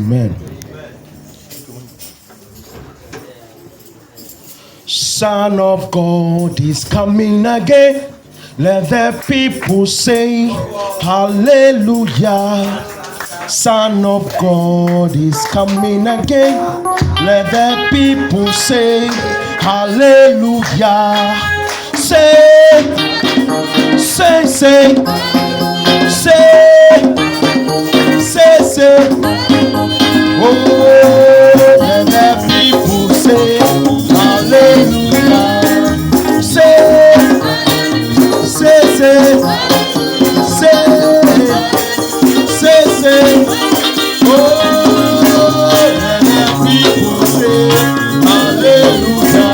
Amen. Son of God is coming again. Let the people say hallelujah. Son of God is coming again. Let the people say hallelujah. Say, say, say, say, say, say. Oh, let the people say hallelujah. Say, say, say, say, say, say. Oh, let the people say hallelujah.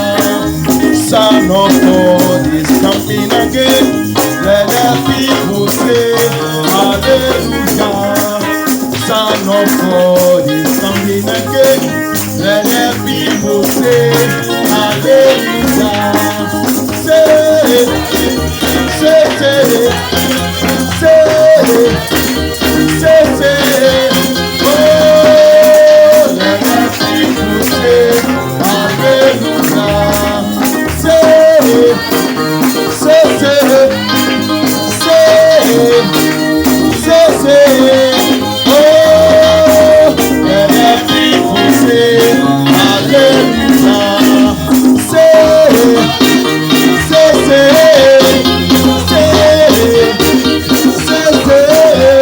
Son of God is coming again. Let the people say hallelujah. Son of God is coming again. Let the people say hallelujah. Say, say, say, say, say, say. Oh, let the people say hallelujah. Say, say, say, say, say, say. Oh, let the people say hallelujah. Say, say, say, say, say, say.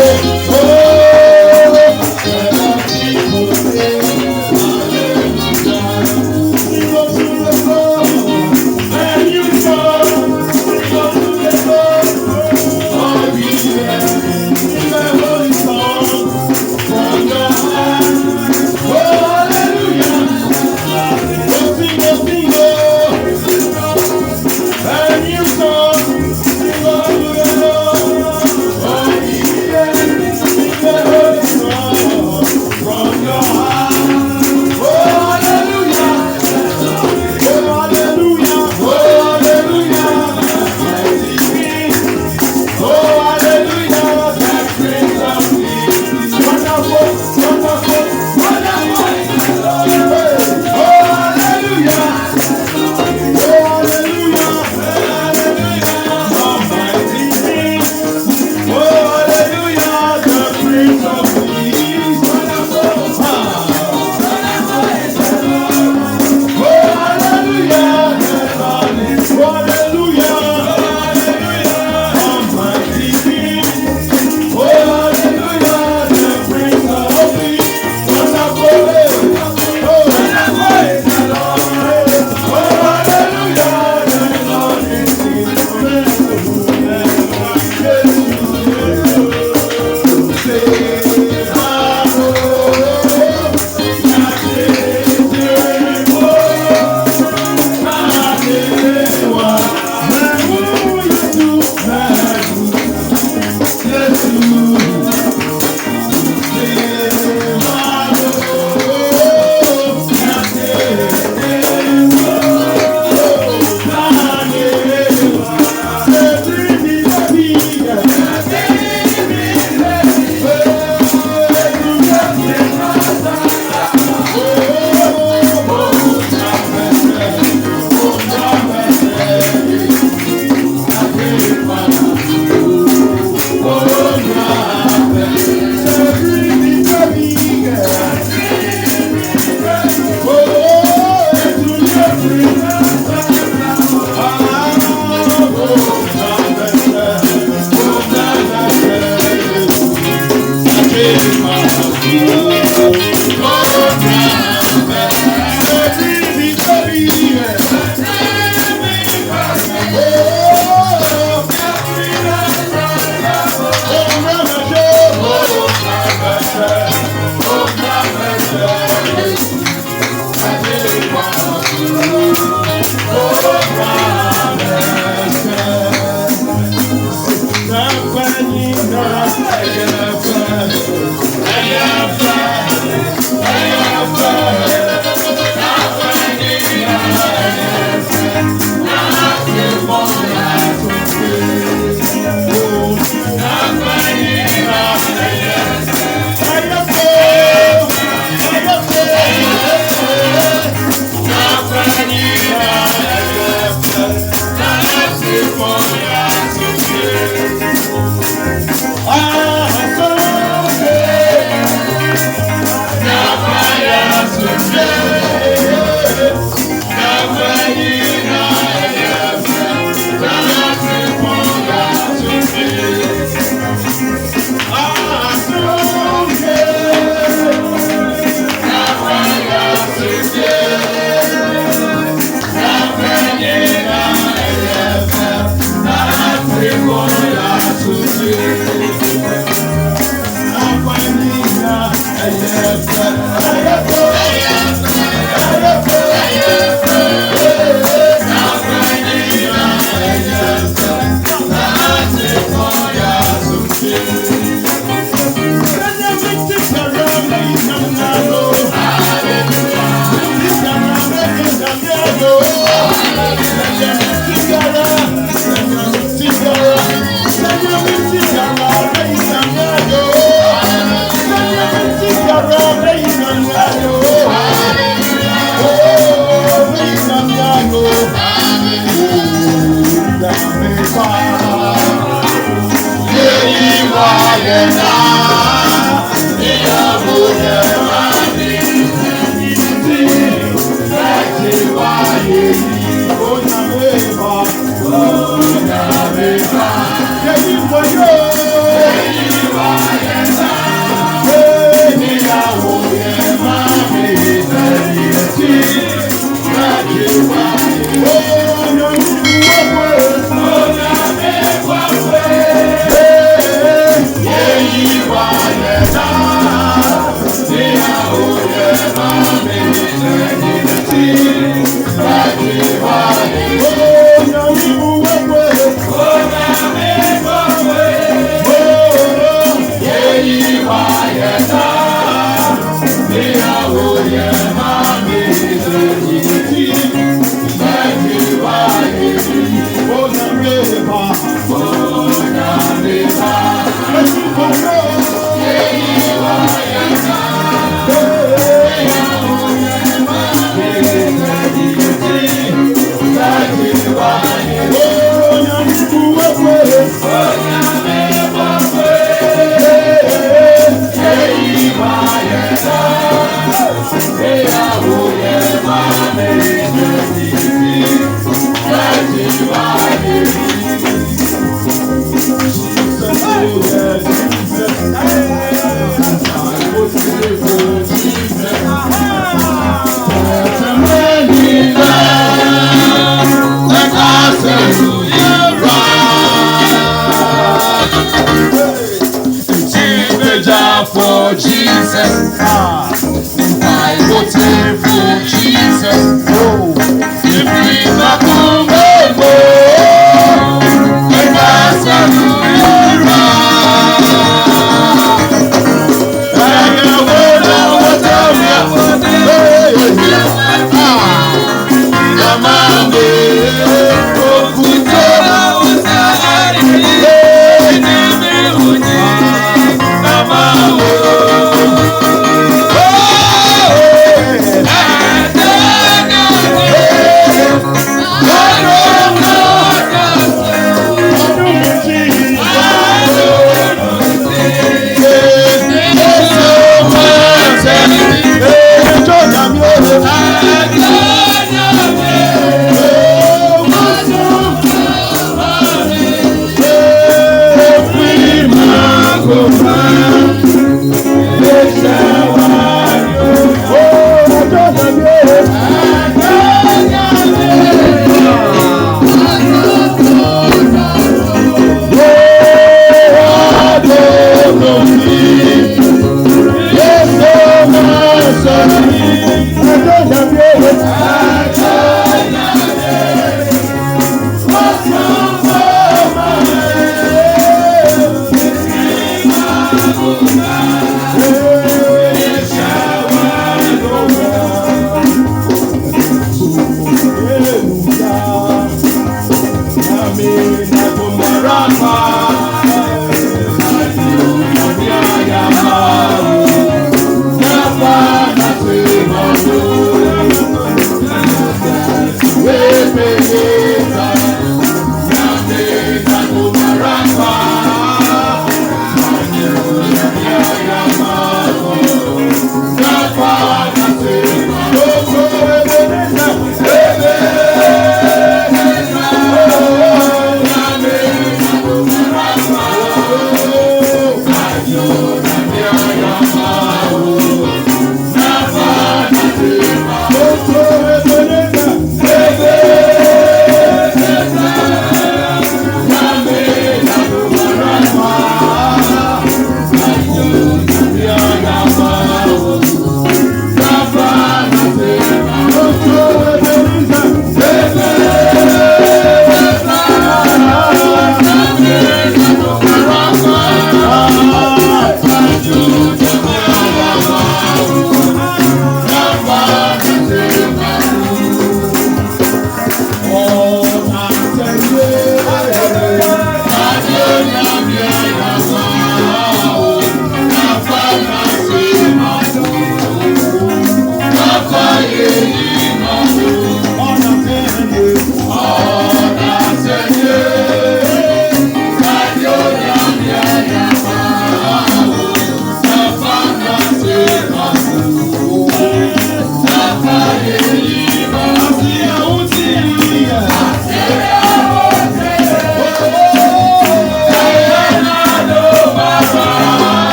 For Jesus, I will take for Jesus. Oh, if we not come over, and that's how you run. I will tell you,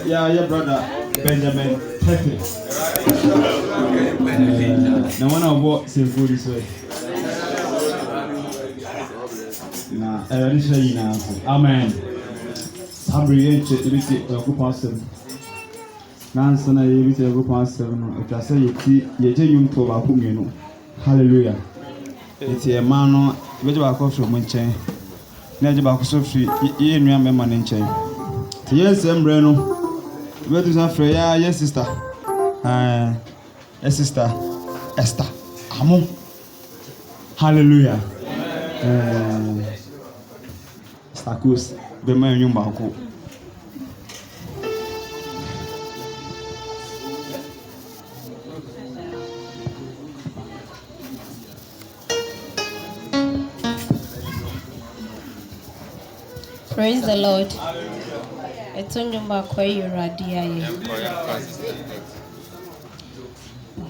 Yeah, brother Benjamin Pepe. Now one of what say good this way. Nah, I show you now. Amen. I'm brilliant. You be go past them. Nansa na you be go past them. If I say you je you to ba ku no. Hallelujah. It's a man no be ba ko so mo nchen. Na je ba ko so free ye nua me man nchen. Yes, embre no. Where do you say? Yes, sister. Yes, sister. Esther. Amon. Hallelujah. Stakus. Be my new bako. Praise the Lord. Etunjumba kwa yuradia ye.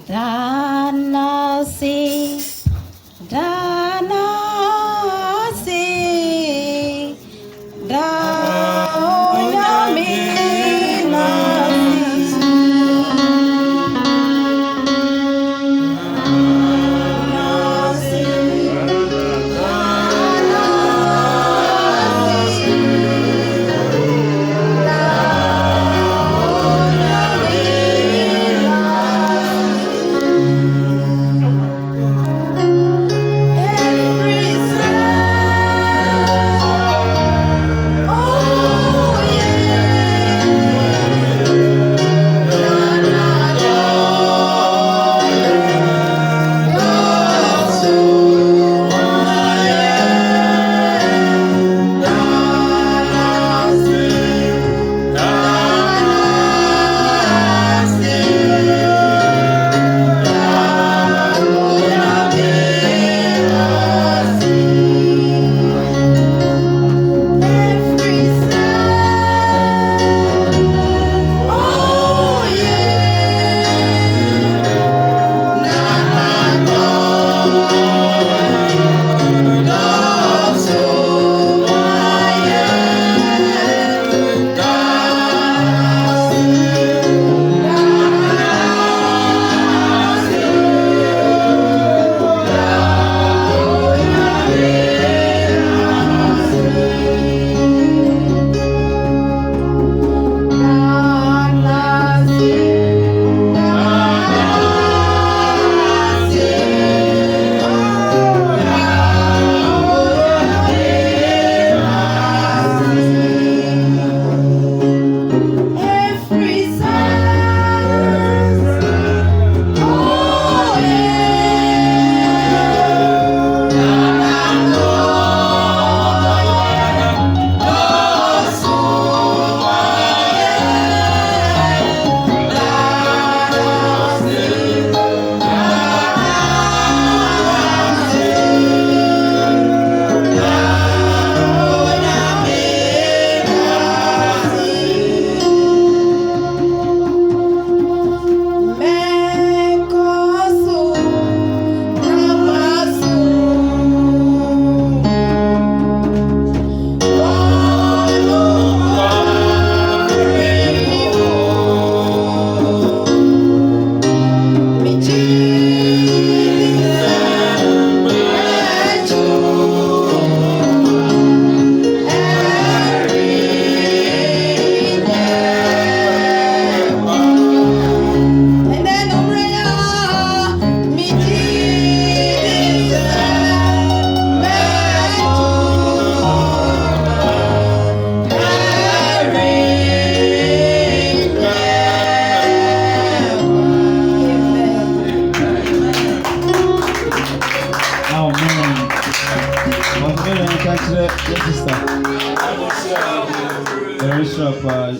Danasi,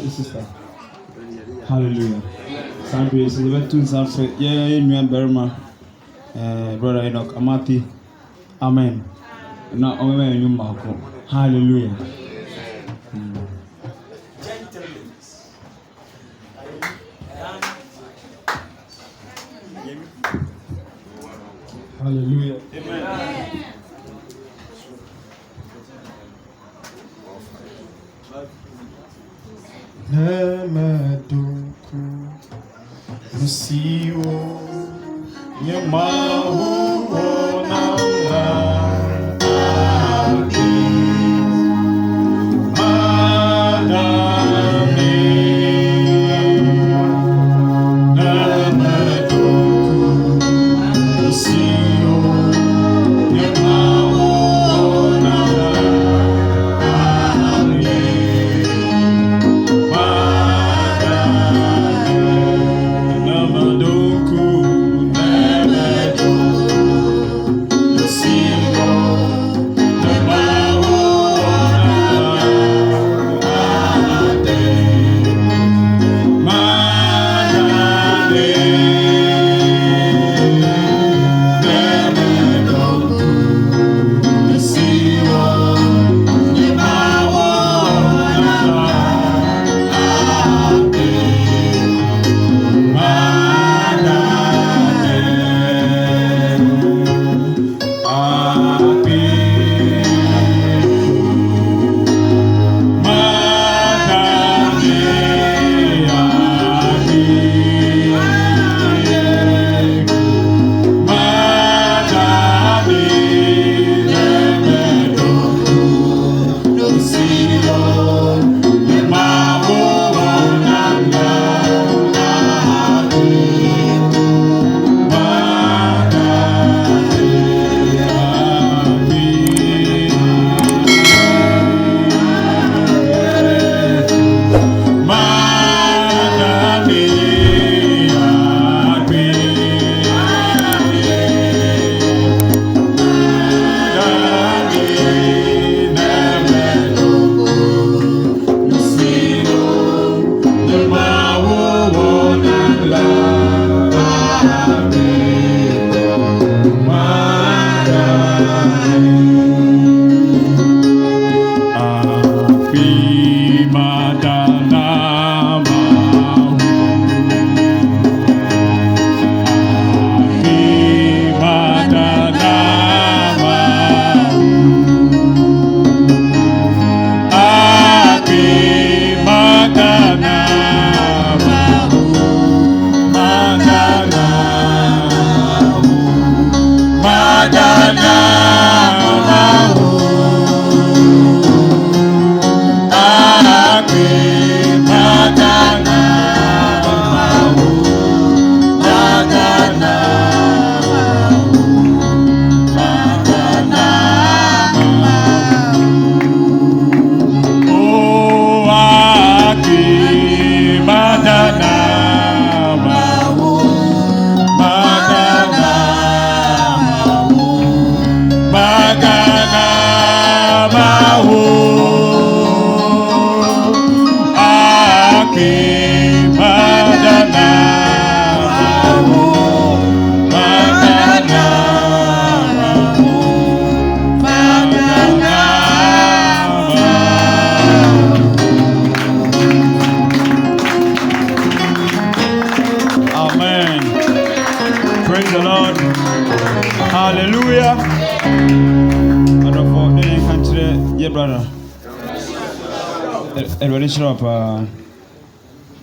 Sister. Hallelujah. Sunday is the two Sunday. Yeah, me and Berma, brother Enoch Amati. Amen. Now, I'm going to Hallelujah. Hallelujah. Amen. Namaduku Musiwo Nyamahu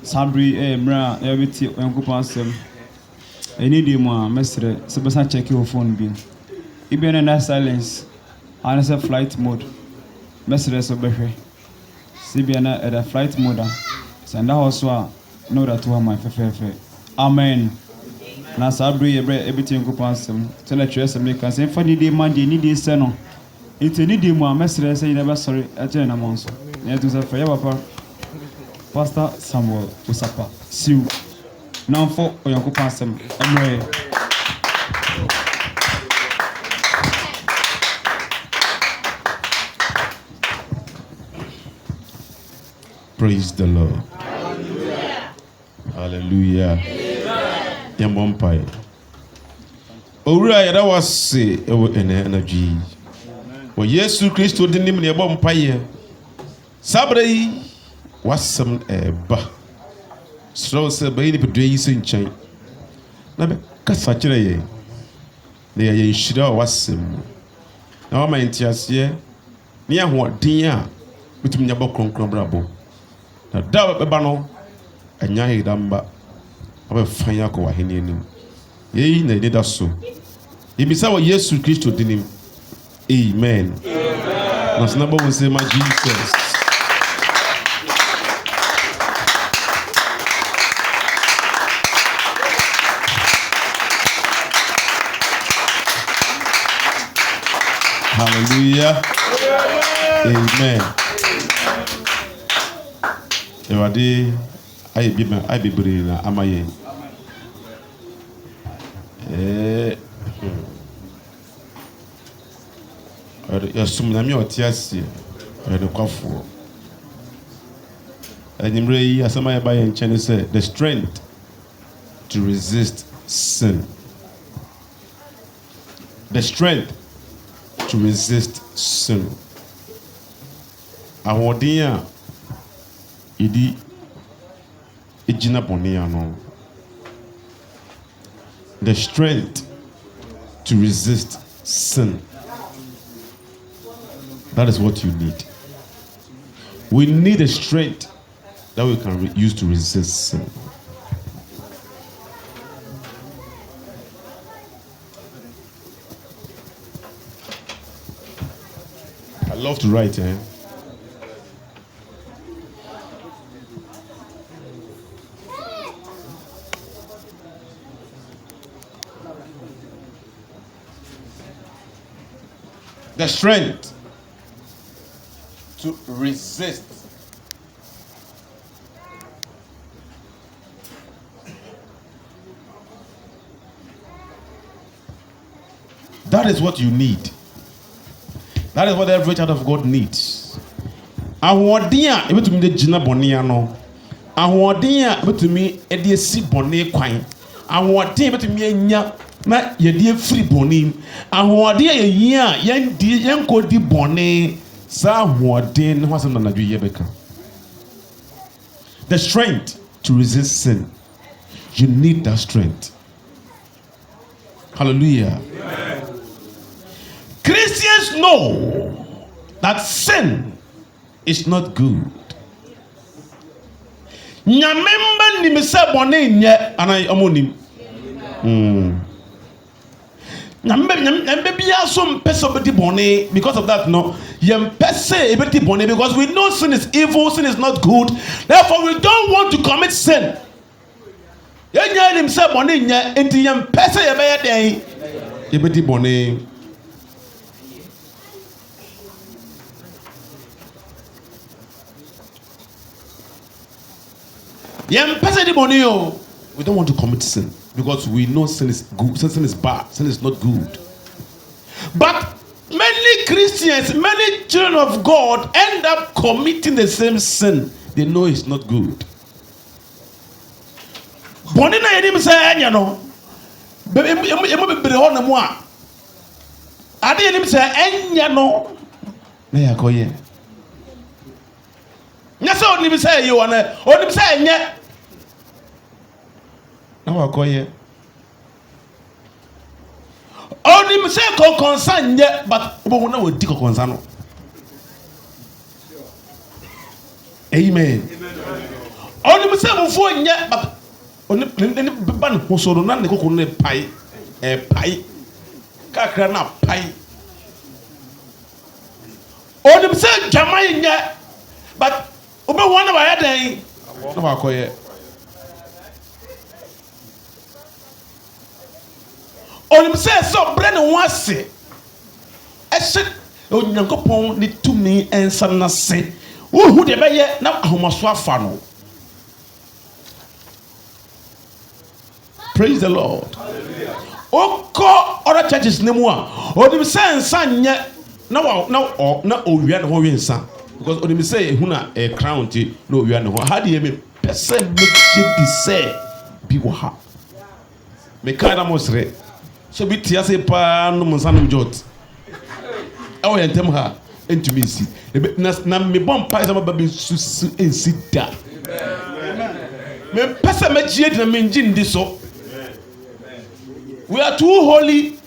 Sabri mra everything Yankopon asem any day mo mesre se besa check your phone bi even in that silence and say flight mode mesre so behwe se bi na at flight mode send also know that one my fefe amen na sabri everything Yankopon asem so na twese me kan say fani day man day ni day se no it any day mo mesre say never sorry agye na monso na to say fa ya papa Pastor Samuel Usapa Siu now for Yankopon asem emre. Praise the Lord. Hallelujah. Yambompai. Owura yada wase ewo ene energy. Wo Yesu Kristo dinim ne bompai. Sabre wasam eba. Sro se bayi ni pedwe yi se nchen. Na be kasa kire ye. na yɛ nhyira a wasɛm mu na wama ntiaseɛ ne ahoɔden a wotumi nya bɔ kronkron brabɔ na da bɛba no anya yɛdamba abɛfan akɔ w'ahenni anim yɛyi na yɛde da so yɛbisa wɔ Yesu Kristo dinim amen na sɛ na bɔ wo nsɛm ma Jesus. Hallelujah. Amen. Ewade aye bibiri na amaye. Yasum na mi otiasie. Ede kwafo. Enyimre yi asama ya ba ye nchene say the strength to resist sin. The strength to resist sin. Ahoɔden a yɛdi gyina bɔne ano. The strength to resist sin. That is what you need. We need a strength that we can use to resist sin. I love to write, The strength to resist. That is what you need. That is what every child of God needs. Ahoɔden a ebetumi de gyina bɔne ano. Ahoɔden a ebetumi de esi bɔne kwan. Ahoɔden a ebetumi anya na yɛde afiri bɔne. Ahoɔden a yɛyia yɛnkɔdi bɔne. Saa ahoɔden no ho asɛm na nadwo yɛbɛka. The strength to resist sin. You need that strength. Hallelujah. Amen. Christians know that sin is not good. Nyamemba ni misa bone nye anay omonim. Nyamemba biya so mpese obedi bone because of that no. Yempese ebedi bone because we know sin is evil, sin is not good. Therefore we don't want to commit sin. Yenya ni misa bone nye enti yempese yebeye den ebedi bone. We don't want to commit sin because we know sin is good, sin is bad, sin is not good. But many Christians, many children of God end up committing the same sin. They know it's not good. Bonina yedim say anya no. Emo be ho na mu a. Ade yedim say anya no. Na yakoye. Nyasa onim say you ana, onim say anya. Na wakoye. Onim say ko concern nye but obo na wodi ko concern no. Amen. Onim say mo fo nye but onim ban ho so na ne kokoro ne pai pai kakra na pai. Onim say jamai nye but obe wona wa ya den na wakoye. Onim say so bre ne ho ase ehye onyankopon ni tumi ensa na se wo hu de beye na ahomaso afa no. Praise the Lord. Oko other churches nemu a onim say ensa nye na owia ne ho wensa because onim say ehu na crown ti na owia ne ho ha de me person make di say bi wo ha me kind of mosre so bi tia say pa no monsa no jot e wo yentem ha entumi nsi na me bom pa sama ba bi susu ensi da me person me gie na me ngin di so we are too holy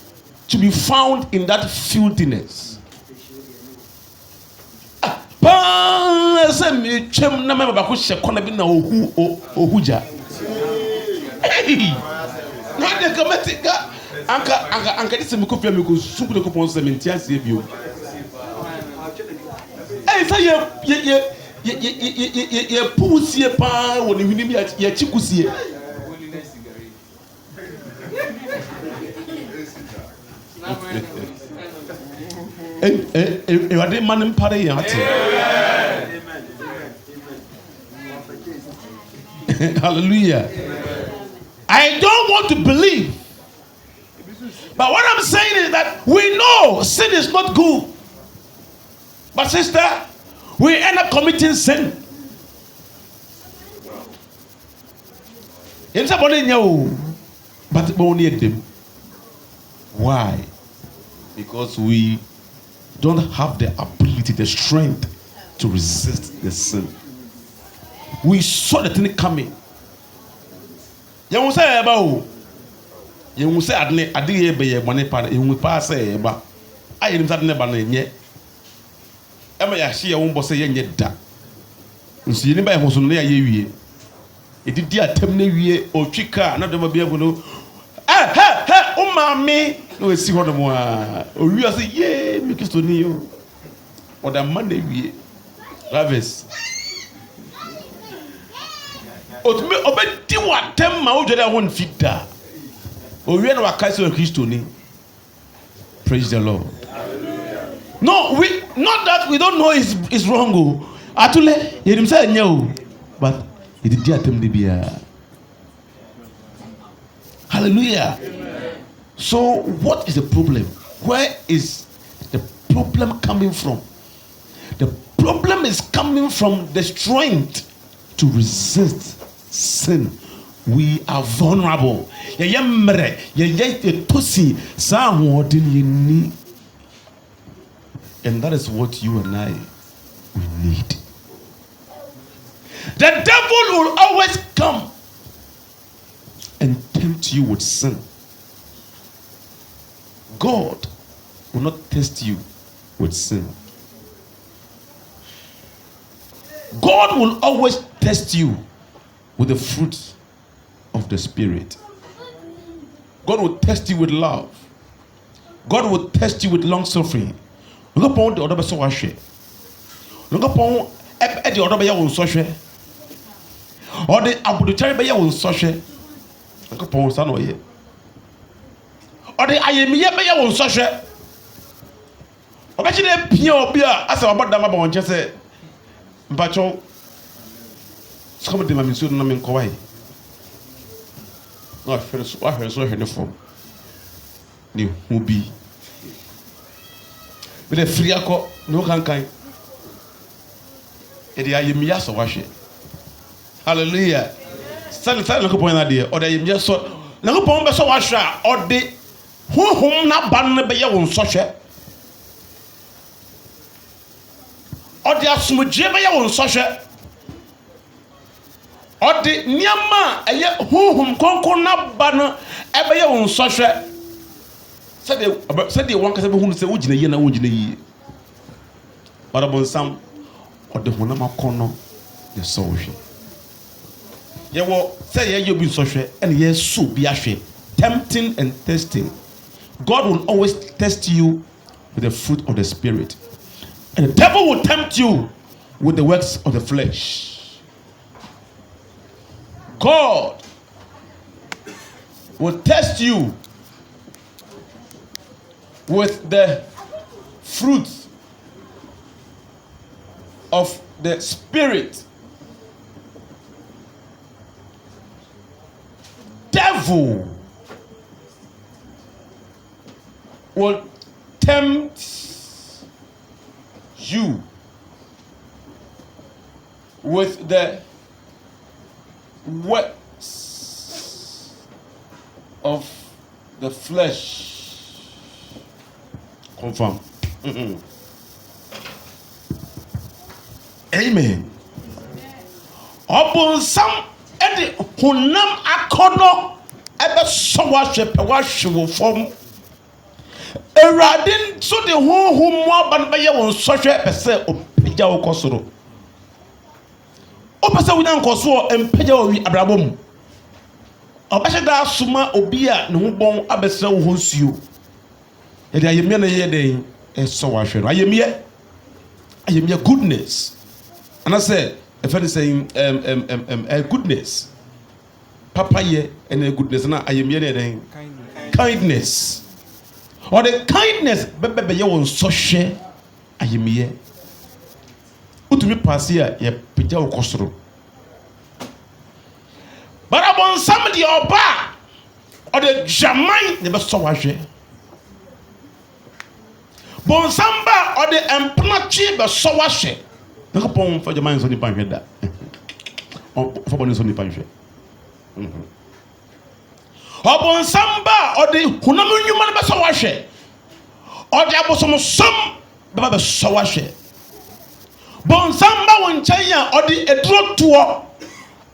to be found in that filthiness. Say me chem na me baba ko hye kona bi na ohuja. Hey. Na de kamatika anka dise me kofia me ko suku de ko pon se me ntia se bio. Hey, say ye pusie pa woni huni mi ye chikusie. Ewade manim pare yate. Hallelujah. I don't want to believe. But what I'm saying is that we know sin is not good. But sister, we end up committing sin. But only them. Why? Because we don't have the ability, the strength to resist the sin. We saw the thing coming. You will say about you will say I did be a money part, you will pass a ba. I am that never yet. Am I see a woman say yet that? You see anybody who's on there, you it did the attempt or chica, not ever be able to. Oh, mammy, no, see what more. Oh, you say, yeah, make it to Neo. Or the Monday, we Travis. Obedi wa tem ma ojo da won fita. Owie na wakaise o Kristo ni. Praise the Lord. Hallelujah. No, we not that we don't know is wrong o. Atule yenim say nya o. But it did atem de bia. Hallelujah. Amen. So what is the problem? Where is the problem coming from? The problem is coming from the strength to resist sin. We are vulnerable. And that is what you and I we need. The devil will always come and tempt you with sin. God will not test you with sin. God will always test you with the fruit of the Spirit. God will test you with love. God will test you with long suffering. Look upon the other person. Look upon the other person. Or the abuditary by your social. Look upon son or ye. Or the ayemiya by your social. Actually, Pio Bia, as about them about just say, Bacho. Some of them are so named Kawai. I feel so uniform. New Mubi. With a free acco, no cankai. And the ayemiya so wash it. Hallelujah. Stand look upon idea, or the ayemiya so. Look upon the so wash or the whom not ban by your own social. Or the asumuje by your own social. Or the Niama, a yet whom conquer not banner ever your own social. Said the one can say, who say, would you know, would you? But upon some or the Honama corner, the social. Ye will say, you'll be social, and yes, so be ashamed, tempting and testing. God will always test you with the fruit of the Spirit. And the devil will tempt you with the works of the flesh. God will test you with the fruit of the Spirit. Devil will tempt you with the works of the flesh. Confirm. Amen. Upon some edi honam akono ebe so wahwe pe wahwe wo fom Awurade so de honhom mu aba no bɛyɛ wɔn sɔhwɛ pɛ sɛ ɔpagya wo kɔ soro. Ɔpɛ sɛ wonya nkɔsoɔ mpagya wɔ abrabɔ mu. Ɔbɛhyɛ da asoma obi a ne ho bɔn abɛsrɛ wo hɔ nsuo. Yɛde ayɛmyɛ na yɛyɛ dɛn ɛsɔ wahwɛ no. Ayɛmyɛ goodness. Anasɛ ɛfɛ ne sɛ goodness. Papayɛ ɛna goodness na ayɛmyɛ na yɛ dɛn kindness. Or the kindness bɛbɛ yɛ wɔn nsɔhwɛ ayɛmyɛ. Wotumi paase a yɛpagya wo kɔ soro. But abɔnsam deɛ ɔba a ɔde dwaman na ɛbɛsɔ wahwɛ. Bɔnsam ba a ɔde mpenatwe bɛsɔ wahwɛ. Nyankopɔn fa dwaman nsɔ nipa nhwɛ da. Ɔfa bɔne nsɔ nipa nhwɛ. Ɔbɔnsam ba a ɔde honam nnwuma no bɛsɔ wahwɛ. Ɔde abosomsom bɛba bɛsɔ wahwɛ. Bɔnsam ba wɔ nkyɛn a ɔde aduro toɔ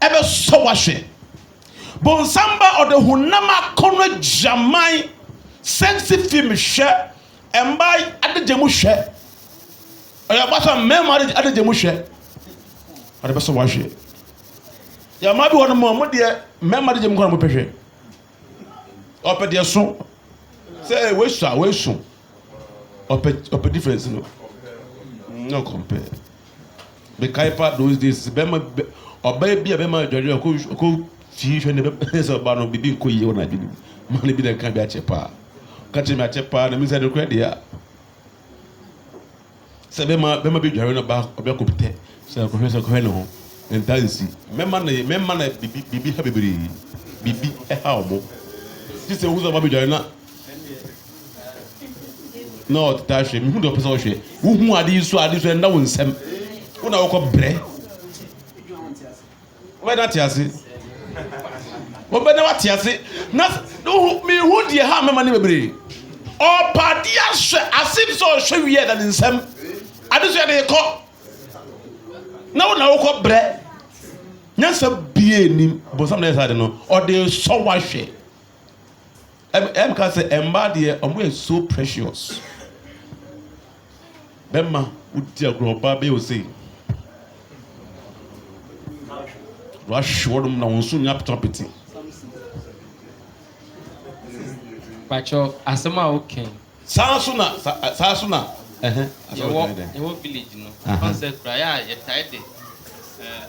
ɛbɛsɔ wahwɛ. Bɔnsam ba ɔde honam akɔnɔ dwaman sexy film hwɛ mmaa adagya mu hwɛ ɔyɛ abasa mmarima adagya mu hwɛ ɔde bɛsɔ wahwɛ. Yàmá bi wɔ no mu a mo deɛ mmarima adagya mu kɔ na mo pɛ hwɛ ɔpɛ deɛ so sɛ wesu ɔpɛ difference no no compare bekae pa those days bɛma ɔbaa bi a bɛma adware ɔkɔ fie hwɛ ne bɛ sɛ ɔbaa no bibi nkɔ yie wɔ n'adwene mu maa ne bi na nka bi akyɛ paa ka kyerɛ mi akyɛ paa na mi sɛ ne kura deɛ a sɛ bɛma bi dware no ba ɔbɛ kɔpitɛ sɛ ɔkɔhwɛ ne ho nta nsi mɛma na bibi ha bebree bibi ɛha ɔmo ti sɛ owusu ɔba bi dware na ɔteta ahwɛ mihu de ɔpɛ sɛ ɔhwɛ wohu ade yi so ɛnda wo nsɛm wo na wɔkɔ brɛ wɔbɛda te ase na mihu deɛ ha mɛma ne bebree ɔpade ahwɛ asem sɛ ɔhwɛ wie da ne nsɛm ade so yɛde kɔ na wo na wɔkɔ brɛ nyansa bie nim bɔnsam na yɛ saa de no ɔde sɔ wahwɛ ɛmka sɛ ɛmba deɛ ɔmo yɛ so precious bɛma wodi agorɔ ɔbaa bɛyɛ ose wahwɛ wɔnom na wɔn so nya apetapete. Pacho asɛm a wokan saa so na yɛwɔ village no ɔnsɛ kura yɛ a yɛtae de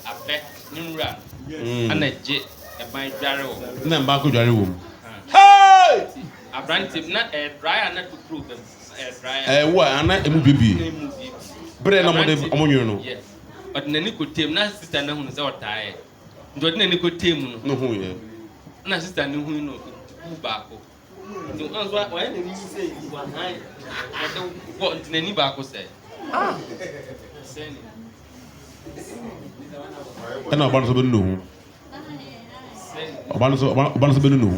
apɛ ne nwura ana gye ɛban dware wɔ na mba ko dware wɔ mu aberante na dryer na tokuro bɛm dryer ɛwɔ ana emu bibie bere na ɔmo nwere no ɔde n'ani kɔtɛm na sista no hunu sɛ ɔtaeɛ nti ɔde n'ani kɔtɛm no hu yɛ na sista no hu no hu baako nti ɔnso ɔyɛ n'ani sɛ wahan ɔde wɔ nti n'ani baako sɛ ɛna ɔba no so bɛnu ne ho ɔba no so bɛnu ne ho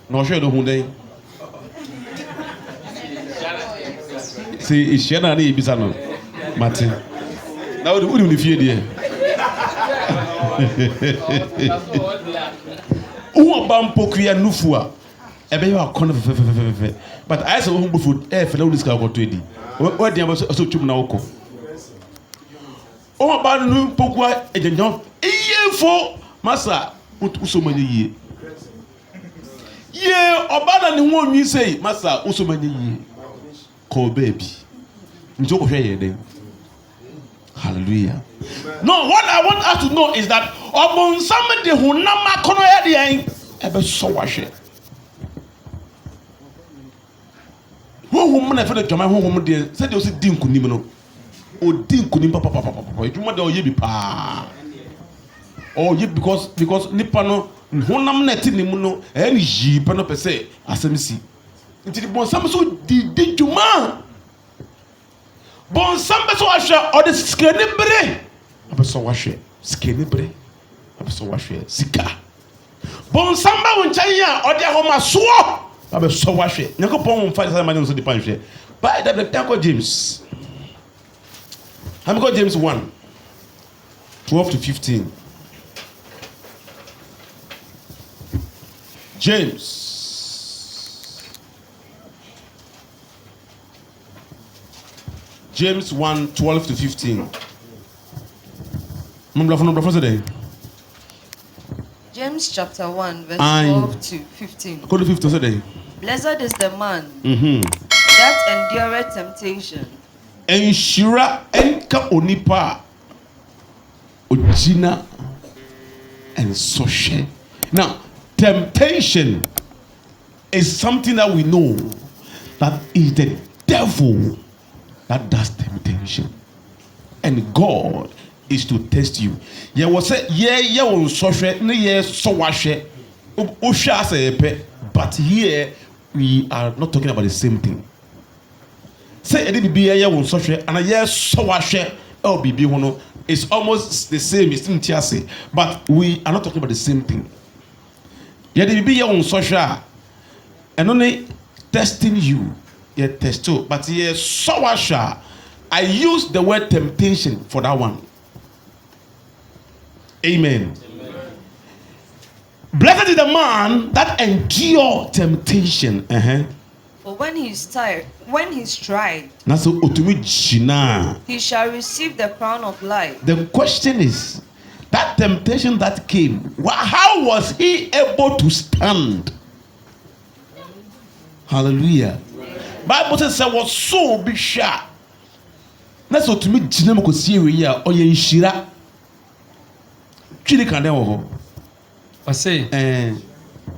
na ɔhwɛ ne ho dɛn sɛ ehyia na ne yɛbisa no mate na wode ne fie deɛ wohu ɔba mpokua nufu a ɛbɛyɛ wakɔno fɛfɛfɛfɛ but ayɛ sɛ wohu bofo ɛɛfɛ na wode sika wokɔtɔ adi woadea bɛ sɛ twom na wokɔ wohu ɔba no mpokua agyanyam ɛyefo masa wosɔm anyɛ yie ɔba na ne ho onwi sei masa wosɔm anyɛ yie kɔɔ baabi nti wokɔhwɛ yɛ dɛn. Hallelujah. No, what I want us to know is that obonsam de honam akono yɛ deɛn ɛbɛsɔ wahwɛ honhom na fɛ de dwaman honhom deɛ sɛdeɛ ɔsi di nkunim no ɔdi nkunim papapapapa edwuma deɛ ɔyɛ bi paa ɔyɛ because nipa no honam na ɛte ne mu no ɛyɛ ne yii pɛ no pɛ sɛ asɛm si nti bonsam so di dwuma bonsam bɛ sɔ wahwɛ ɔde sikani bere abɛ sɔ wahwɛ sikani bere abɛ sɔ wahwɛ sika bonsam bɛ wɔn nkyɛn a ɔde ahomasoɔ abɛ sɔ wahwɛ nyakopɔn wɔn fa ɛsɛ ma ne nso de pa nhwɛ baa ɛdɛ bɛ tɛnkɔ James hamikɔ James 1:12-15 James James 1:12-15. James chapter 1 verse 12 to 15. Blessed is the man that endureth temptation. Enshira enka onipa ojina and social. Now, temptation is something that we know that is the devil that does temptation, and God is to test you. Yeah, was say yeah on social, no yeah so washe, but here we are not talking about the same thing. Say it be yeah on social and yeah so washe LBB one. It's almost the same, it's in Tiase, but we are not talking about the same thing. Yeah, they be on social and only testing you, yeah, test too. But yeah, so I use the word temptation for that one. Amen. Blessed is the man that endure temptation. For when he's tired, when he's tried, He shall receive the crown of life. The question is, that temptation that came, how was he able to stand? Hallelujah. Bible says I was so be sharp. That's what to me Jinamo could see here or Yenshira. Chili can never. I say,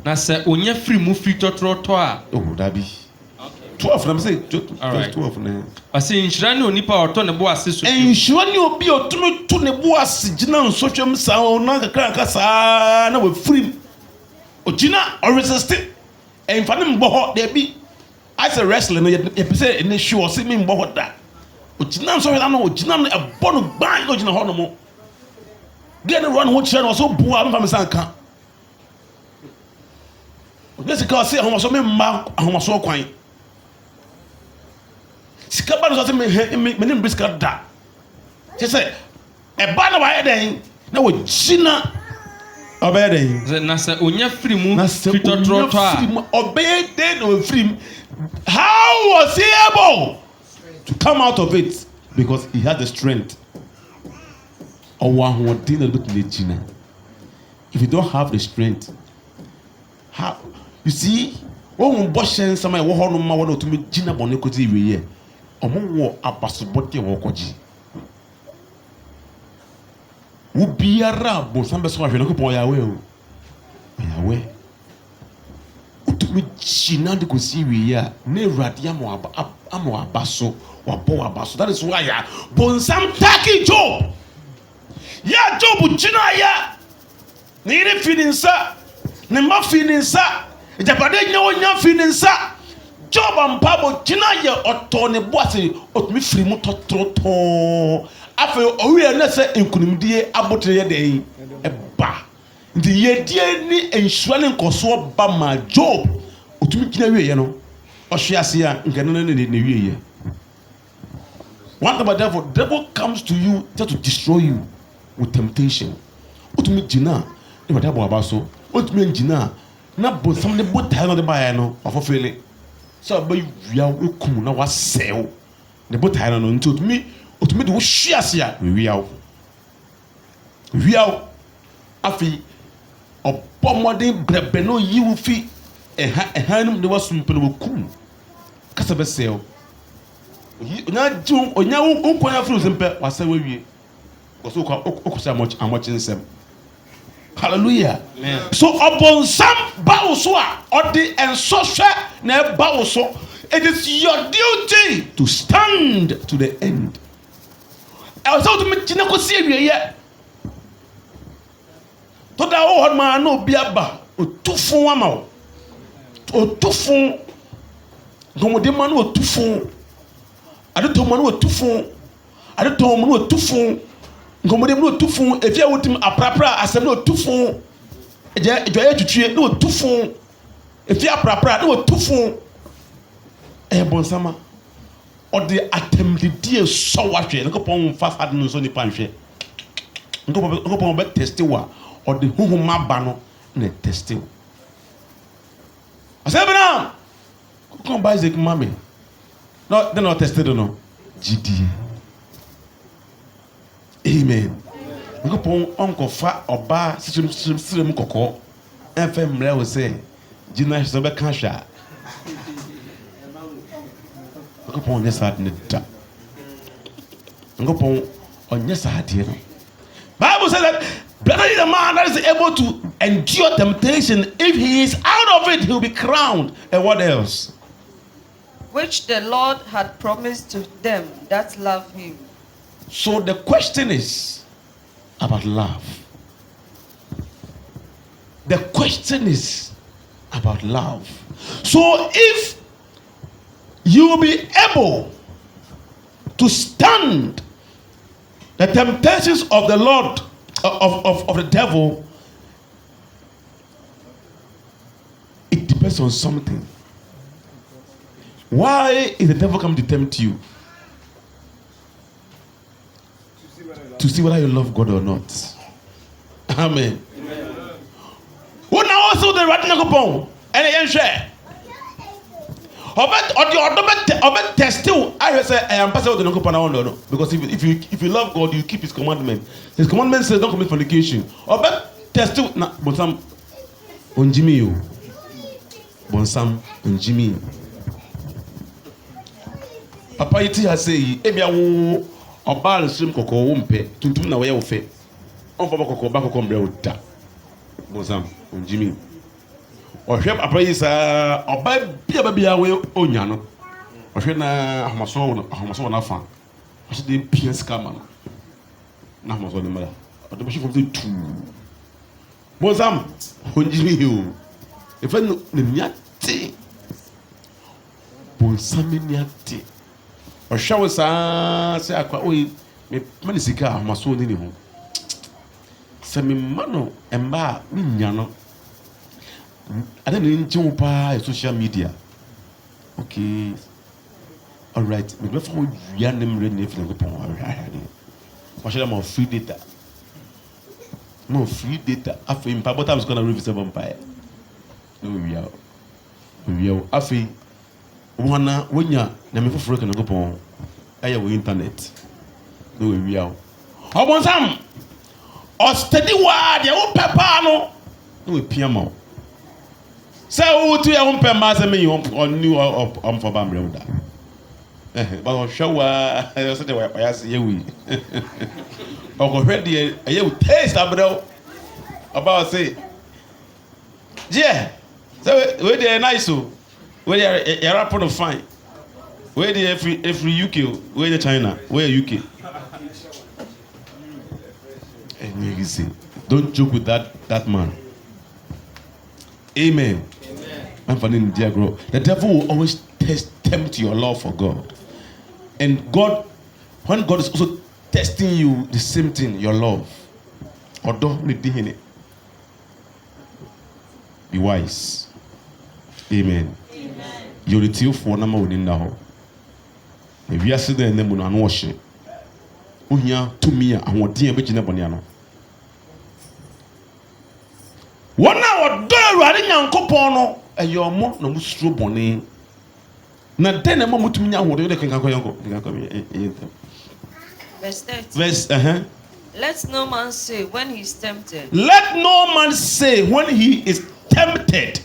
na say onye free mu free totro. Oh, that be 12 them say 12 na. I say inshira ni onipa oto ne bo ase so. Inshira ni obi otumi to ne bo ase gina nsotwem sa ona kakra sa na we free. Ogina or resist. And for them boho there be as a wrestler no you say in show see me boho da. Ogina so we na ogina no e bono ban ogina ho no mo. Get the run what channel so bua am fam sanka. Basically say how so me mma how so kwan. Sika ba no so me nim briska da. She say e ba na wa den na wo gina obey den. Na say onya free mu free totro to a. Obey den no free. How was he able to come out of it? Because he had the strength. If you don't have the strength, how you see when Boshen somebody walk on my one to me Gina Bonecozi here, among war abasobote wokoji. Would be a rab, but some person will go away. Away. To me, Gina de Cosiria, ne radiamo amo abaso, or bo abaso. That is why I bonsam taki job. Ya Job China ya ni feeling sa ni ma feeling sa japade nya feeling sa Job ampabo China ya oto ne boase otumi firi mu totroto afa owie na se enkunimdie abotre ye den eba ndi ye die ni ensuale nkoso ba ma Job otumi kina wie ye no ohwe ya nkene ne wie ye. One about devil comes to you just to destroy you with temptation. What me Gina? If I tell about so, what me Gina? Na both some the both time of the buyer no of feeling. So by we are come now was sell. The both time no to me, what me do share sia we are. Afi obomodin brebe no yi wo fi ehanum ne wasumpe no kum. Kasa be sell. Onya wo kwanya fru sempe wasa wawie. So much in them. Hallelujah. Amen. So upon some bawswa or the and social ne bawso, it is your duty to stand to the end. I was out to meet Chinako Syria yet. To the old man no biaba or 2 phone amount or 2 phone. No de man or 2 phone. I don't know man or 2 phone. I don't know man or 2 phone. Ngomode no tufun efia wotim aprapra asem no tufun ejoye tutue no tufun efia aprapra no tufun bonsama or the atemdidie so wahwe nkopon fa fad no so ni panhwe nkopon be testiwa or the huhuma ba no na testiwa asem na kon ba Isaac mami no they not tested no GD. Amen. Nyankopɔn ɔnkɔfa ɔbaa sirim kɔkɔɔ ɛmfɛ mmerɛ wo sɛ gyina hyɛ sɛ bɛka hwɛ a nyankopɔn ɔnyɛ saa ne da nyankopɔn ɔnyɛ saa adeɛ no. Bible says that better is the man that is able to endure temptation. If he is out of it, he will be crowned. And what else? Which the Lord had promised to them that love him. So the question is about love. The question is about love. So if you will be able to stand the temptations of the Lord, of the devil, it depends on something. Why is the devil come to tempt you? To see whether you love God or not. Amen. What now also the right now and I share. Test you. I say I am pastor of the no. Because if you love God, you keep His commandment. His commandment says don't commit fornication. Test you. Na bonsam onjimi yo. Bonsam onjimi. Papa yiti ha say ebia wo obal stream kokko wo mpe tuntum na wo ye wo fe. Onfa kokko ba kokko mbre wo da. Bonsam onjimi. Ohwe papa yi sa oba bia we onya no. Ohwe na ahomaso na fa. Ohwe de pies kama na ahomaso de mara. Odo bshi fofte tu. Bonsam onjimi yo. E fa no nyate. Bonsam nyate. Ohwe wo sa se akwa oyi me manisika ahomaso ni ho. Se me mano emba mi nya no. I don't know social media. Okay. All right. Me before you are name ready if you go on. What should I more free data? No free data. After in but I'm going to revisit vampire. No we are. After one when you na me for can go on. Aya we internet. No we are. How about some? Or steady word ya o papa no. No we piano. Say who to your own permase me on new on for bambreda. But show I said I say we. Or ready you taste about say. Yeah. So where they nice so where they are rapport fine. Where they every UK, where the China, where UK. And you see, don't joke with that man. Amen. I'm finding the devil will always tempt your love for God. And God, when God is also testing you, the same thing, your love. Or don't need it. Be wise. Amen. You're the for number within now. If you are sitting in the moon and wash it, Unya to me, I want dear Virginia Boniano. 1 hour door running young copono. And your mom no mustro bonnet. Na then a moment to me, I would have Verse 30. Let no man say when he is tempted. Let no man say when he is tempted.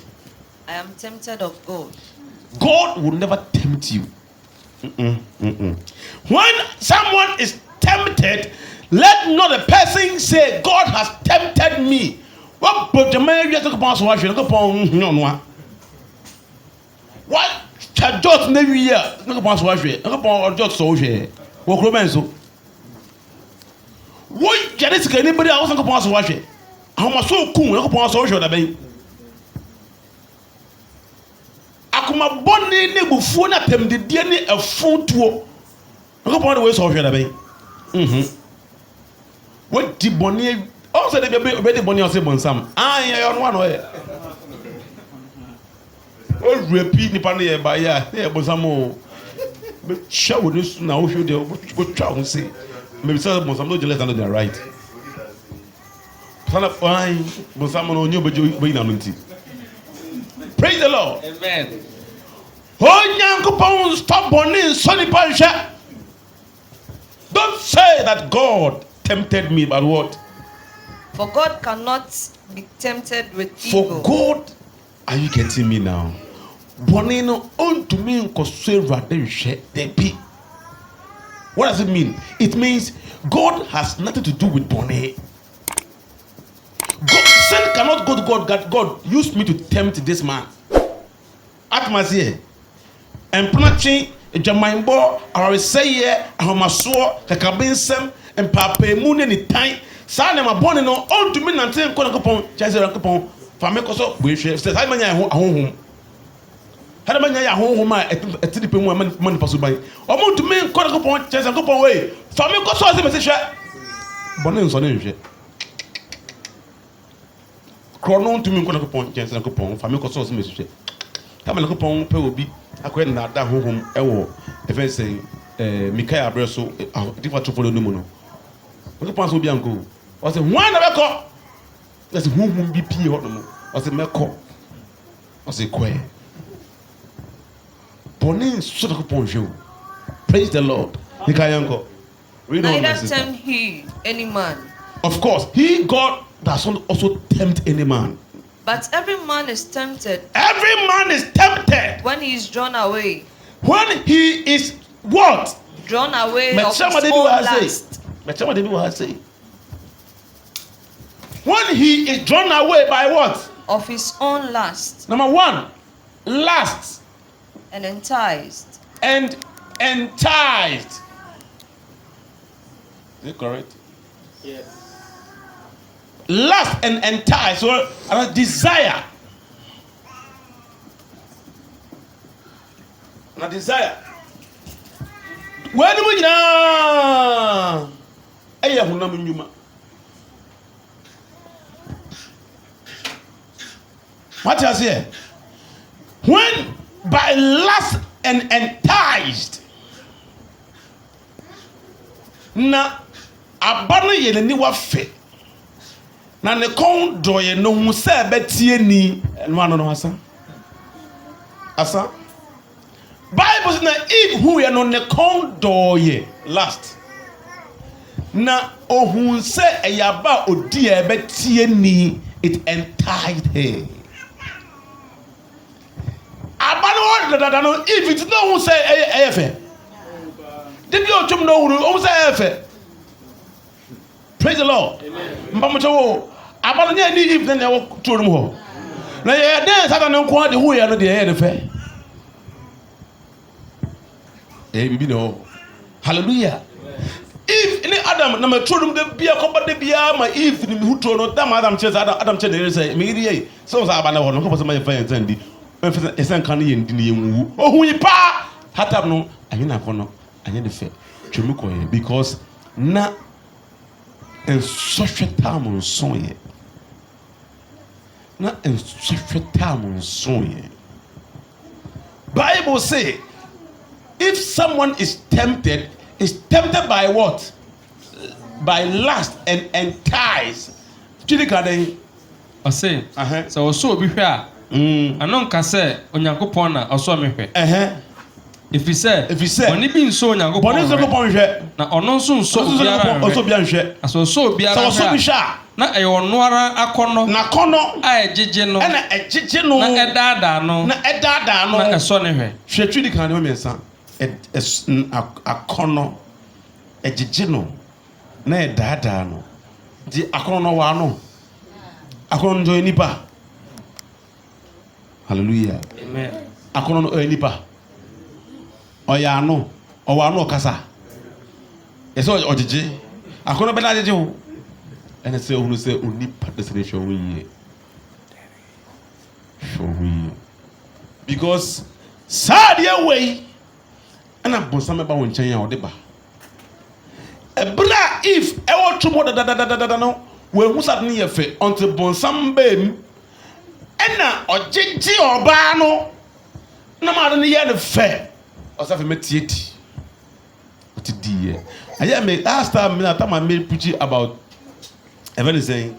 I am tempted of God. God will never tempt you. When someone is tempted, let not a person say God has tempted me. What but the man you talk about so no. What chajot na wiya na ko pass wa hwe na ko pon ojot so hwe wo kro ben so wo jare sika ni bari a wo san ko pass wa hwe ahoma so kun na ko pon so hwe da ben akoma bonni ne bufuo na temdedie ne afontuo na ko pon de we so hwe da ben wo di bonni o se de be de bonni o se bonsam ya no no e o repeat ni pa na ye ba ya e bonsam be show this na o show de go try on say maybe say bonsam no jealous and they are right sana fine bonsam no nyo be na no nti. Praise the Lord. Amen. Oh nyankopon stop bonni so ni pa hwe say that God tempted me, but what? For God cannot be tempted with For evil. God, are you getting me now? Bonino unto me debi. What does it mean? It means God has nothing to do with Bonnie. Sin cannot go to God. God used me to tempt this man. Atmazie. And Panachi, Jamaimbo, Ariseye, Ahamaso, Kakabensem, and Papa Moon any time. Sana ma born no on to me nanten ko nakopon chese nakopon fa me koso we hwe say sai manya ahonhom hada manya ya ahonhom a etidi pe mu man paso ban o mo to me ko nakopon chese nakopon we fa me koso se me se hwe bono nso ne hwe krono to me ko nakopon chese nakopon fa me koso se me se hwe kama nakopon pe obi akoye na da ahonhom ewo even say Mikael Abreso different to follow no mo no we pass obi anko o say why na beko let's whom be pie hot no o say meko o say kwe bonin so to pon show praise the Lord Mikael anko read on neither tempt he any man. Of course he God does not also tempt any man, But every man is tempted when he is drawn away. When he is what? Drawn away of his own lust. When he is drawn away by what? Of his own lust. Number one, lust. And enticed. And enticed. Is it correct? Yes. Lust and enticed, or a desire. A desire. When we now, what you say? When by lust and enticed, na abana ye ni wa fe, na ne kon doye no hu se betie ni no ano no asa. Bible says na if who ye no ne kon doye last na ohun se eyaba odi e betie ni it enticed her. Abano da no if it no who say efe did you chum no who say efe. Praise the Lord. Amen. Wo abano nya ni if na wo turum ho na ye den satan nko ade hu ye no de ye ne fe bibi no. Hallelujah. If any Adam na matrodum de bia ko de bia ma if ni hu tro no dam Adam che Adam che de say me ri so abana ho no ko so ma fa yan di esen kan ye ndi ye nwu ohun yi pa hatab no anye na ko no anye de fe twemi ko ye because na en social time so ye na en social time so ye. Bible say if someone is tempted by what? By lust and enticed. Chidi kaden I say so also be hwe anon ka say onyankopon na oso me hwe if he said oni bi nso onyankopon hwe na ono nso biara oso bia hwe aso so biara so bi sha na e ono ara akono na kono a ejije no na ejije no na edada no na eso ne hwe chidi kaden me nsa akono ejije no na edada no di akono no wa no akono ndo enipa. Hallelujah. Amen. Akono no enipa oya no owa no kasa eso ojije akono be na jeje ho ene se ohunu se onipa destination wo yie show we because sad ye way ana bonsame ba won chen ya ode ba ebra if e wo tumo da no we hu sad ne ye fe until bonsam ba em ena ojeje oba no na ma ne ye ne fe osafe metieti oti die aya me last time me that I made preaching about even saying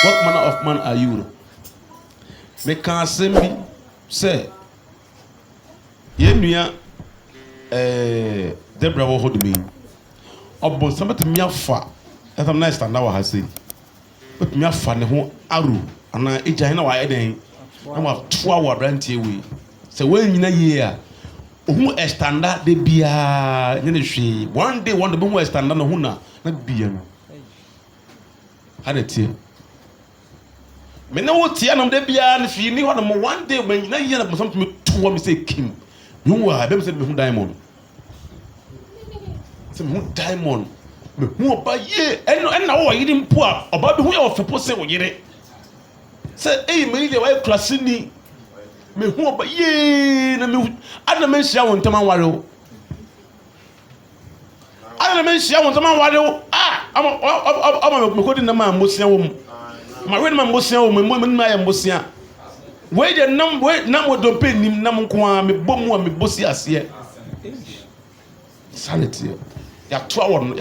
what manner of man are you? Me can say me say ye nua Deborah will hold me. About somebody to me afa. That's a nice stand now I say. But me afa ne ho aru. Ana eja na wa eden. Na ma 2 hour brantie we. So when you na year. Who a standard de bia ne hwe. One day one the who a standard no hu na bia no. Had me no tie anam de bia ne fi ni ho na one day when na year na something me to me say Kim. You are them say me hu diamond. Say me hu diamond. Me hu oba ye na wo yiri mpo a oba bi hu ya ofepo say wo yire. Say me dey why class ni me hu oba ye na me ana me hia won tam anware o. Ana me hia won tam anware o. Ama me kodi na ma mosia wo mu. Ma we na ma mosia wo mu me na ya mosia. We dey nam wo don pe nim nam nko a me bomu a me bosi ase. Sanity. Ya to awo no.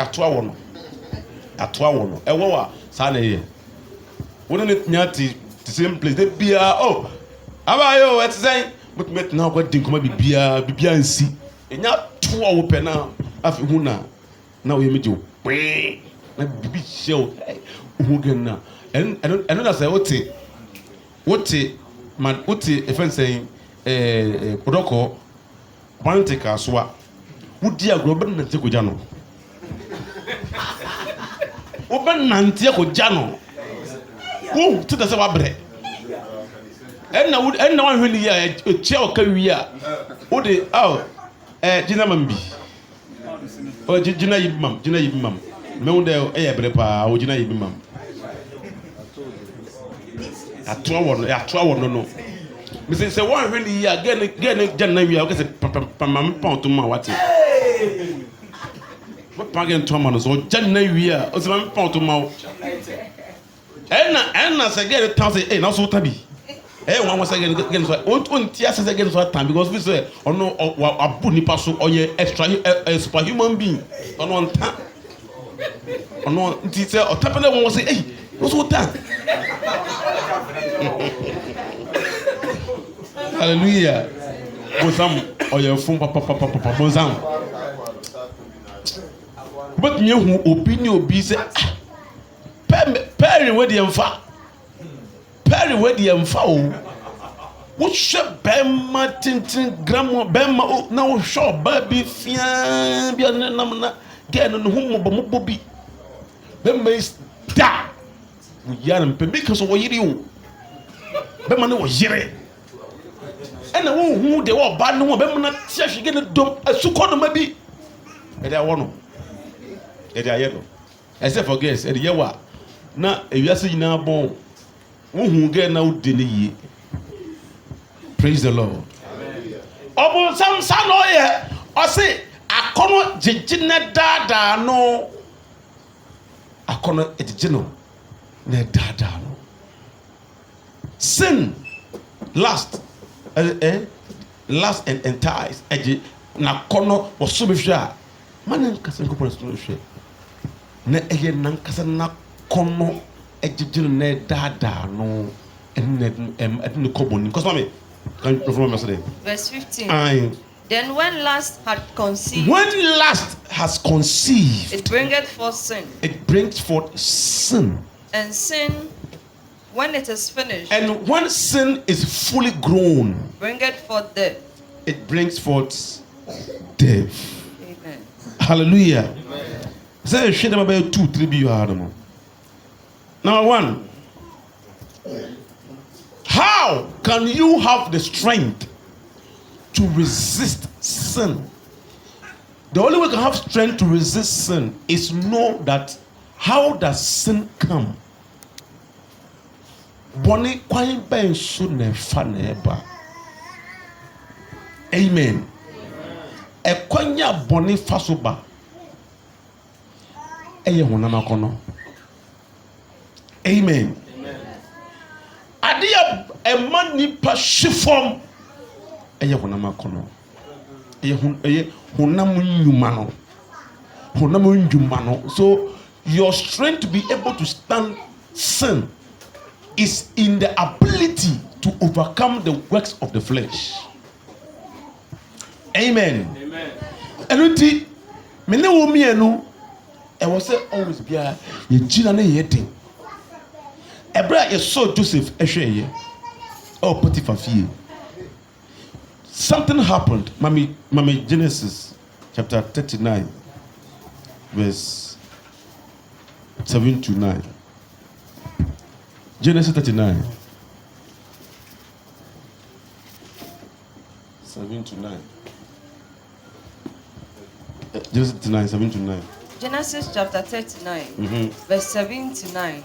E wo wa sa na ye. Wona ne nyati the same place dey bia oh. Abayo et say but met na go din koma bibia nsi. Enya to awo pe na afi hu na we me jo. Na bibi show. Hu gen na. And na say wote man wote efen say podoko bantika soa wodi agro ben nante ko jano wo ben nante ko jano wo tida se wa bre enna wa hweli ya eche o ka wi a wo de jina mambi o jina yibmam me wo de e bre pa o jina yibmam atoa wono no me say one hweli ya gen janna wi a o say pam pon to ma wate what pagan to ma no so janna wi a o say pam pon to ma enna say get 1000 na so tabi one say gen so on tia say gen so time because we say ono abu nipa so oye extra superhuman being ono nta ono nti say o tapele won say eh what's what that hallelujah bonsam oye fun papa bonsam but me hu opinion obi say Perry we dey mfa o wo hwe bema tintin gramo bema na wo hwe ba bi fia bi nam na gen no hu mo bi bema is da wo yare mpe because wo yiri o bema ne wo yire ena wo hu de wo ba no bema na tia hwege ne dom asuko no ma bi e da wo no e da ye no except for guys e de ye wa na ewiase nyina bon wo hu ge na wo de ne yi. Praise the Lord. Obo sam no ye o se akono jejine dada no akono ejejino na dada no sin last and entice eje na kono oso behwe a manen kasa ko pon so behwe na eye nan kasa na kono ejejino na dada no en koboni because mama can you perform yesterday? Verse 15. Then when lust has conceived, it bringeth forth sin. It brings forth sin. And sin, when it is finished, and when sin is fully grown, bringeth forth death. It brings forth death. Amen. Hallelujah. Say share them about 2-3 be you are them. Number 1. How can you have the strength to resist sin? The only way you can have strength to resist sin is know that how does sin come? Boni kwan ben so na fa na eba. Amen. E kwanya boni fa so ba. Eye honam akono. Amen. Adia ema nipa hwefom eye honam akono eye honam nnwuma no. So your strength to be able to stand sin is in the ability to overcome the works of the flesh. Amen. ɛno me ne wo mienu e was say always bia ye gina na ye den ebra ye saw Joseph ehweye Potiphar fie. Something happened. Mami Genesis chapter 39 verse 7 to 9. Genesis 39 7 to 9. Genesis 39 7 to 9. Genesis chapter 39 verse 7 to 9.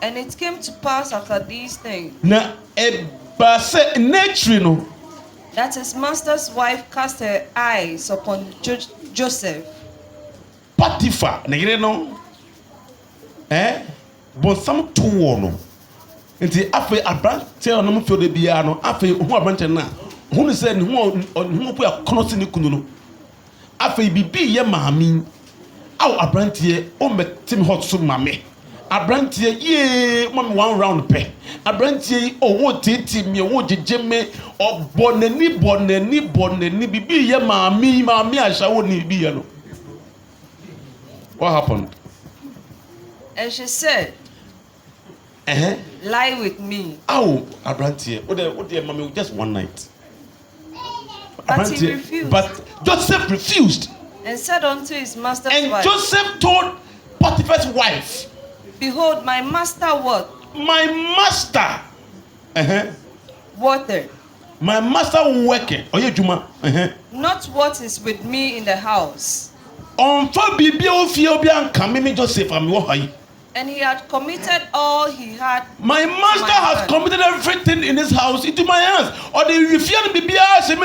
And it came to pass after these things na ebase nature no that his master's wife cast her eyes upon Joseph. Potiphar na yere no bon sam to wo no nti afi abrante no mo fio de bia no afi hu abrante na hu ne se ne hu pu akono se ne kunu no afi bibi ye maami aw abrante o metim hot so mame abrante ye mama one round pe abrante wo titi mi wo jejeme obonani bibi ye maami ashawo ni bibi ye no. What happened? And she said, lie with me. Oh, abrante what the mama just one night. But he refused. But Joseph refused and said unto his master's wife. And Joseph told Potiphar's wife, behold, my master what? My master. Water. My master working. Not what is with me in the house. And he had committed all he had. My master has committed everything in his house into my hands. Or the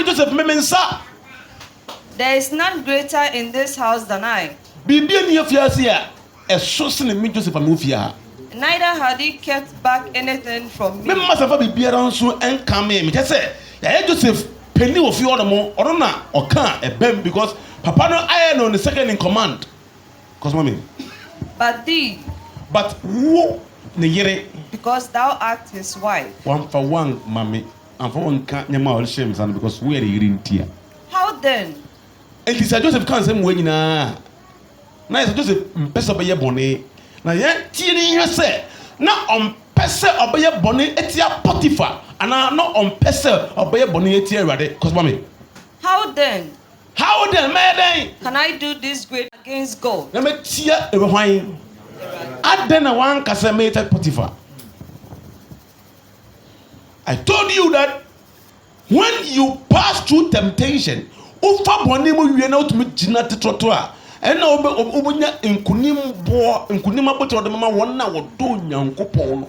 Joseph Memensa. There is none greater in this house than I. Neither had he kept back anything from me. Joseph penny of you or can't because Papa no iron on the second in command. Cause mommy. But who because thou art his wife. One for one, mommy, and for one can't name all shames and because we are in tear. How then? And this Joseph can't say when na. Nice Joseph pesa by your bonnet. Now yet tearing you say now on pesa or your bonnet etia Potiphar and now not on pesa or by your bonnet etia rade. Cause mommy. How then? How then, madam? Can I do this great against God? Let me tear a wine. I then one casamated Potiphar. I told you that when you pass through temptation, ufa bonimu you know to meet Gina Tetrotoa. And now Obunya in Kunima Boto the Mama one now do Yankopon.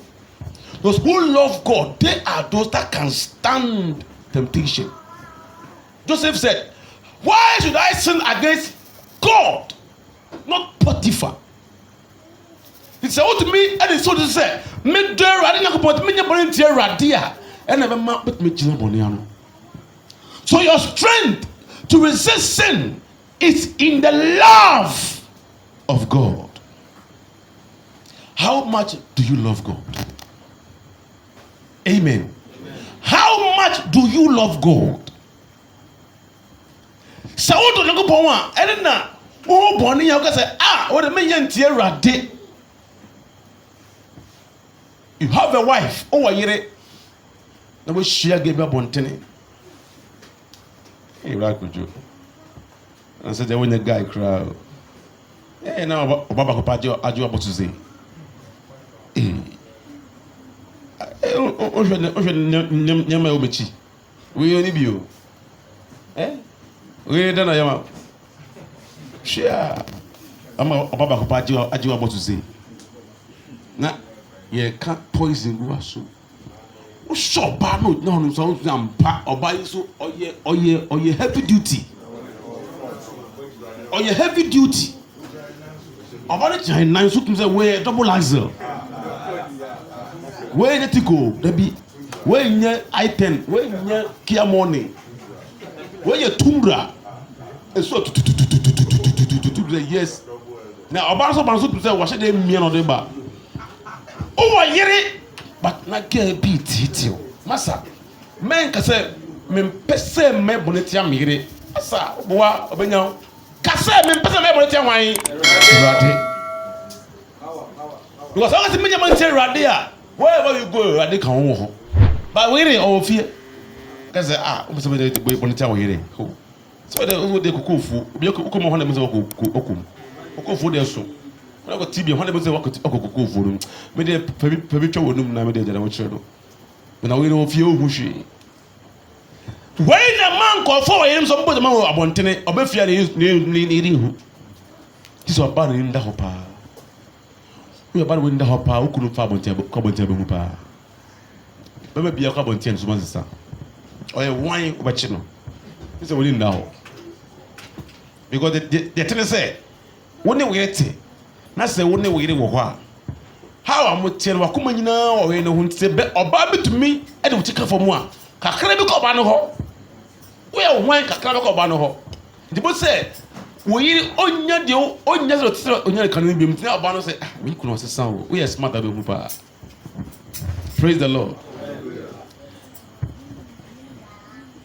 Those who love God, they are those that can stand temptation. Joseph said, why should I sin against God, not Potiphar? He said, "Oh to me," and he so to say, "Me do ready na kupot me nyaboni tie radia." And never ma put me jina boniano. So your strength to resist sin is in the love of God. How much do you love God? Amen. How much do you love God? So what do you go on? Elena, oh, Bonnie, you can say, what a million tear radi. You have a wife, oh, I hear it. Now we share give up on tenny. Hey, right with you. I said, when the guy crowd. Hey, now, Baba Copadio, I do about to say. We only be you. Eh? We don't know. Share. I'm a Baba Copadio, I do about to say. Now, you can't poison you so. So bad no so ampa oba so oye heavy duty. Oye heavy duty. Oba the China so say we double axle. We netiko there be we nya i10, we nya Kia Morning. We ye Tundra. So yes. Now oba so say what dey me no dey ba. Oh yere but na get beat it you. Massa, men can say, men pese me bonetia mire. asa boa obenya kasa me pesa me bole tia hwan Awurade because I want to meet man tia Awurade a wherever you go Awurade kan wo ho but we re ofie kase o pesa me de bole tia wo yere so de kokofu obi kokomo ho na me se kokofu kokofu de so na ko tibia ho na me se kokofu no me de fabi twa wonum na me de jana wo kire do me na we re ofie o hu hwe when a man call for him some put man abontene obefia ne hu kiso ba ne nda hopa we ba ne nda hopa okunu fa abontene ko abontene be hu pa be bia ko abontene so man sisa oye wan obachi no kiso woni nda ho because the thing say woni we yete na say woni we yire wo ho a how amotie no wakoma nyina wo we ne hu nte be oba bitumi e de wutika fomu a kakra bi ko ba no ho we are one kakra bi ko ba no ho ndipo say wo yiri onya de onya so tire onya kan bi mtina oba no say me kuno sesa wo we are smart be hu pa. Praise the Lord.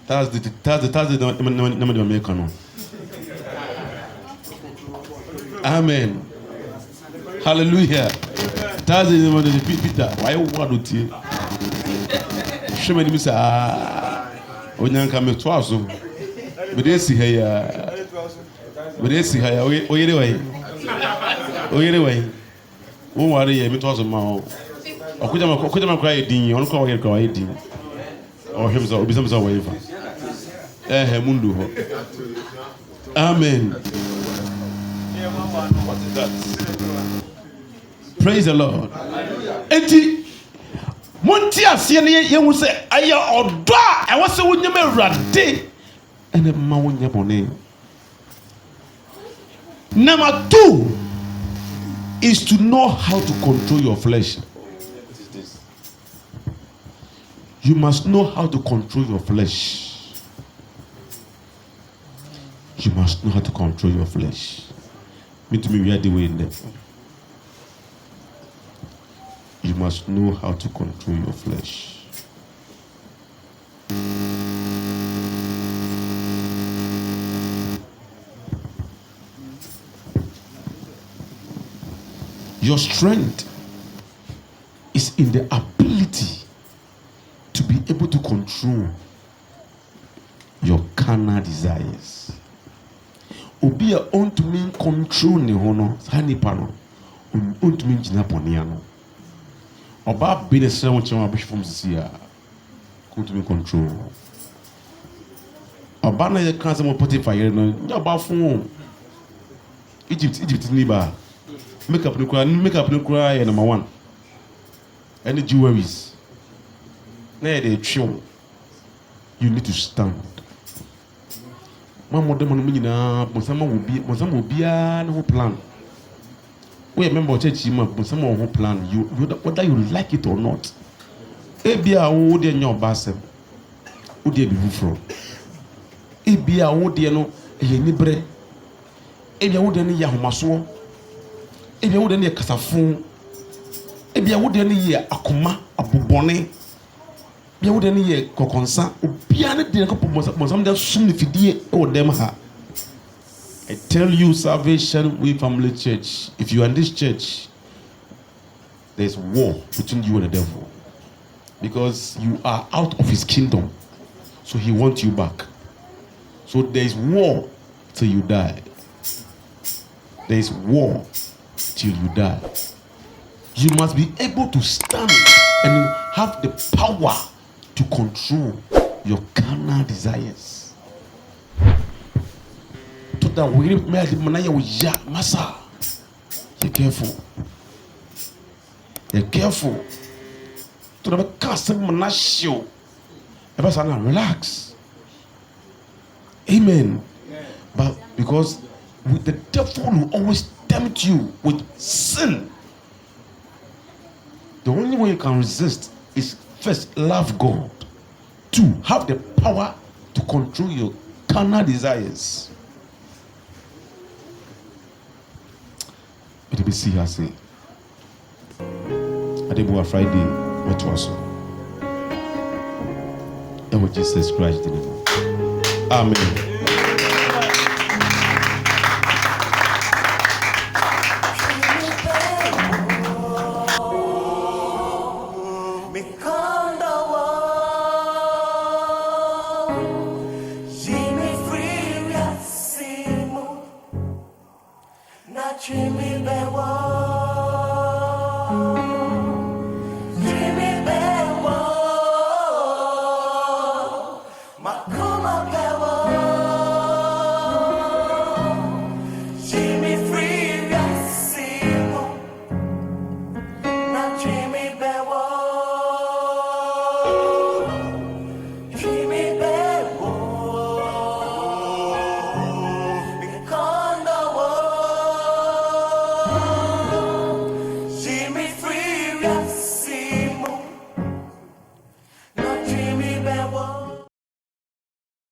That's the American. Amen. Hallelujah. That's the name of the Peter. Why would you? Show me this. Onyanka me twaso. Me dey si ha. Me dey si ha. Oyere way. Won ware ye me twaso ma o. Okuja ma kra edin, on ko kra edin. O himza obizamza waiva. Mundu ho. Amen. What is that? Praise the Lord. Enti monti ase ne yehu se aye odo a ewo se wonyem Awurade ene ma wonye bone. Number 2 is to know how to control your flesh. What is this? You must know how to control your flesh. You must know how to control your flesh. Me to me, we are the way in there. You must know how to control your flesh. Your strength is in the ability to be able to control your carnal desires. Obi a on to mean control ne hono hanipa no on to mean jina ponia no oba be ne se won chema be from sia on to mean control oba na ye kan se mo Potiphar yere no nya oba fun Egypt ni ba makeup no kura ye number 1 any jewelries na dey twion you need to stand. Mama dem no nyina bonsama obia no plan. We member church ma bonsama ho plan you whether you like it or not. Ebia wo de nya obasem. Wo de bi fufro. Ebia wo de no ye nibre. Ebia wo de no ya homaso. Ebia wo de no ye kasafo. Ebia wo de no ye akoma abobone. Bia wo de no ye kokonsa obia ne de ko bonsam de sum ne fidie e dem ha. I tell you, Salvation We Family Church, if you are in this church, there's war between you and the devil. Because you are out of his kingdom. So he wants you back. So there's war till you die. There's war till you die. You must be able to stand and have the power to control your carnal desires. That we made manaya with ya massa. Be careful. Be careful. To the cast manasio. Relax. Amen. But because with the devil will always tempt you with sin. The only way you can resist is first love God. 2, have the power to control your carnal desires. It will be see her say. Adeboa Friday, Metwaso. And with Jesus Christ in the name. Amen.